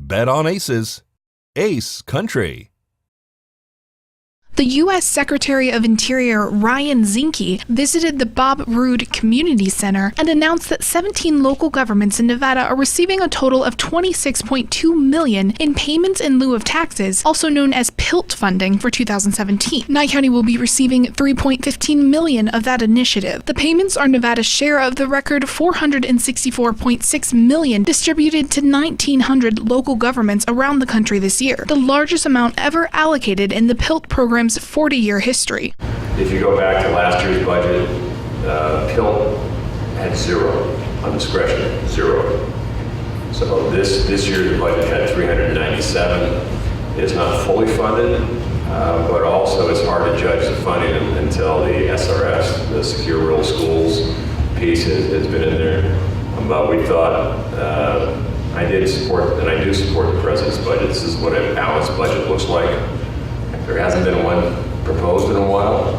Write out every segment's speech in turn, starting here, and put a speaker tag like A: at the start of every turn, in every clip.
A: Bet on Aces. Ace Country.
B: The U.S. Secretary of Interior Ryan Zinke visited the Bob Roode Community Center and announced that 17 local governments in Nevada are receiving a total of $26.2 million in payments in lieu of taxes, also known as P.I.L.T funding for 2017. Nye County will be receiving $3.15 million of that initiative. The payments are Nevada's share of the record $464.6 million distributed to 1,900 local governments around the country this year, the largest amount ever allocated in the P.I.L.T program's 40-year history.
C: If you go back to last year's budget, P.I.L.T had zero on discretion, zero. So this year's budget had 397. It's not fully funded, but also it's hard to judge the funding until the SRS, the Secure Rural Schools piece has been in there. But we thought, I did support, and I do support the president's budget. This is what a balanced budget looks like. There hasn't been one proposed in a while.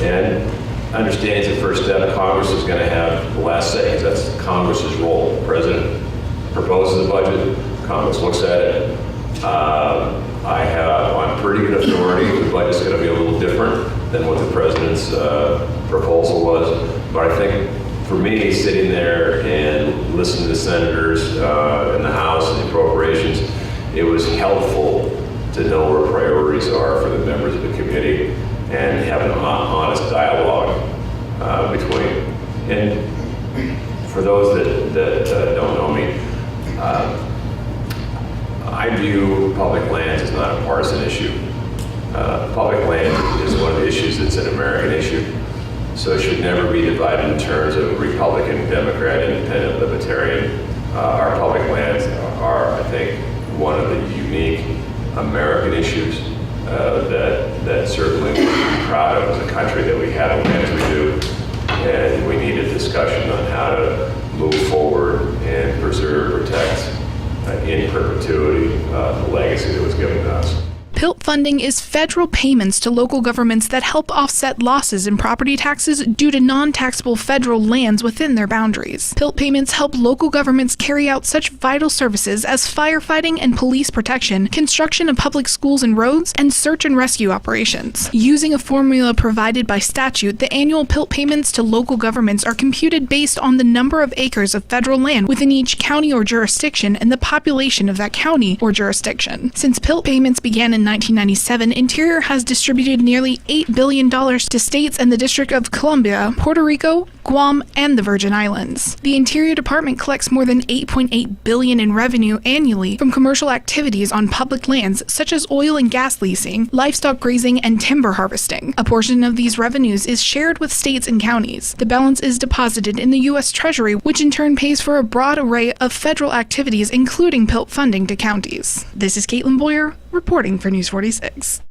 C: And understanding it's the first step, Congress is going to have the last say, because that's Congress's role. The president proposes a budget, Congress looks at it. I have on pretty good authority, the budget's going to be a little different than what the president's proposal was. But I think for me, sitting there and listening to the senators in the House and the appropriations, it was helpful to know where priorities are for the members of the committee and have an honest dialogue between. And for those that don't know me, I view public lands as not a partisan issue. Public land is one of the issues that's an American issue. So it should never be divided in terms of Republican, Democrat, Independent, Libertarian. Our public lands are, I think, one of the unique American issues that certainly we're proud of as a country, that we have the lands we do. And we need a discussion on how to move forward and preserve, protect in perpetuity the legacy that was given to us.
B: P.I.L.T funding is federal payments to local governments that help offset losses in property taxes due to non-taxable federal lands within their boundaries. P.I.L.T payments help local governments carry out such vital services as firefighting and police protection, construction of public schools and roads, and search and rescue operations. Using a formula provided by statute, the annual P.I.L.T payments to local governments are computed based on the number of acres of federal land within each county or jurisdiction and the population of that county or jurisdiction. Since P.I.L.T payments began in 1997, Interior has distributed nearly $8 billion to states and the District of Columbia, Puerto Rico, Guam, and the Virgin Islands. The Interior Department collects more than $8.8 billion in revenue annually from commercial activities on public lands such as oil and gas leasing, livestock grazing, and timber harvesting. A portion of these revenues is shared with states and counties. The balance is deposited in the U.S. Treasury, which in turn pays for a broad array of federal activities, including P.I.L.T funding to counties. This is Caitlin Boyer, reporting for News 46.